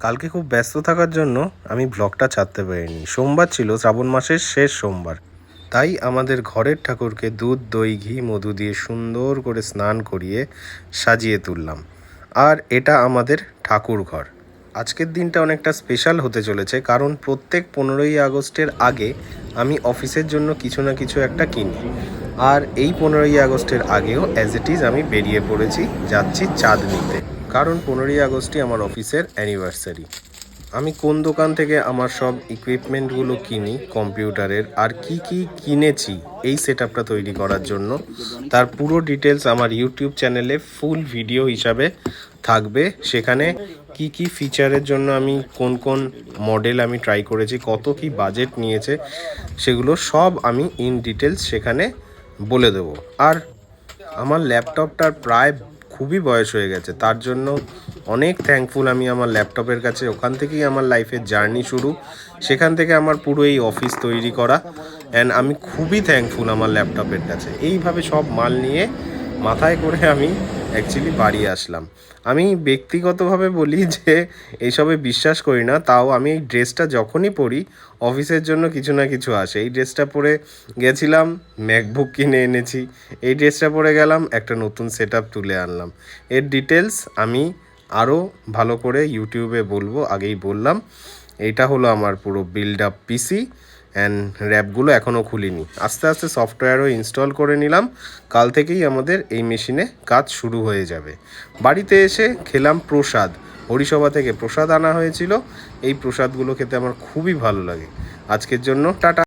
কালকে খুব ব্যস্ত থাকার জন্য আমি ব্লগটা ছাড়তে পারিনি। সোমবার ছিল, শ্রাবণ মাসের শেষ সোমবার। তাই আমাদের ঘরের ঠাকুরকে দুধ, দই, ঘি, মধু দিয়ে সুন্দর করে স্নান করিয়ে সাজিয়ে তুললাম। আর এটা আমাদের ঠাকুর ঘর। আজকের দিনটা অনেকটা স্পেশাল হতে চলেছে, কারণ প্রত্যেক 15ই আগস্টের আগে আমি অফিসের জন্য কিছু না কিছু একটা কিনি। আর এই 15ই আগস্টের আগেও অ্যাজ ইট ইজ আমি বেরিয়ে পড়েছি, যাচ্ছি চাঁদ নিতে। কারণ 15ই আগস্টই আমার অফিসের অ্যানিভার্সারি। আমি কোন দোকান থেকে আমার সব ইকুইপমেন্টগুলো কিনি কম্পিউটারের, আর কি কি কিনেছি এই সেটআপটা তৈরি করার জন্য, তার পুরো ডিটেলস আমার ইউটিউব চ্যানেলে ফুল ভিডিও হিসাবে থাকবে। সেখানে কি কি ফিচারের জন্য আমি কোন কোন মডেল আমি ট্রাই করেছি, কত কি বাজেট নিয়েছে, সেগুলো সব আমি ইন ডিটেলস সেখানে বলে দেবো। আর আমার ল্যাপটপটার প্রায় খুবই বয়স হয়ে গেছে, তার জন্য অনেক থ্যাঙ্কফুল আমি আমার ল্যাপটপের কাছে। ওখান থেকেই আমার লাইফের জার্নি শুরু, সেখান থেকে আমার পুরো এই অফিস তৈরি করা। অ্যান্ড আমি খুবই থ্যাঙ্কফুল আমার ল্যাপটপের কাছে। এইভাবে সব মাল নিয়ে মাথায় করে আমি অ্যাকচুয়ালি বাড়ি আসলাম। আমি ব্যক্তিগতভাবে বলি যে এইসবে বিশ্বাস করি না, তাও আমি এই ড্রেসটা যখনই পরি অফিসের জন্য কিছু না কিছু আসে। এই ড্রেসটা পরে গেছিলাম, ম্যাকবুক কিনে এনেছি। এই ড্রেসটা পরে গেলাম, একটা নতুন সেটআপ তুলে আনলাম। এর ডিটেলস আমি আরও ভালো করে ইউটিউবে বলবো, আগেই বললাম। এইটা হলো আমার পুরো বিল্ড আপ পিসি। অ্যান্ড র্যাপগুলো এখনও খুলিনি, আস্তে আস্তে সফটওয়্যারও ইনস্টল করে নিলাম। কাল থেকেই আমাদের এই মেশিনে কাজ শুরু হয়ে যাবে। বাড়িতে এসে খেলাম প্রসাদ, হরিসভা থেকে প্রসাদ আনা হয়েছিল। এই প্রসাদগুলো খেতে আমার খুবই ভালো লাগে। আজকের জন্য টাটা।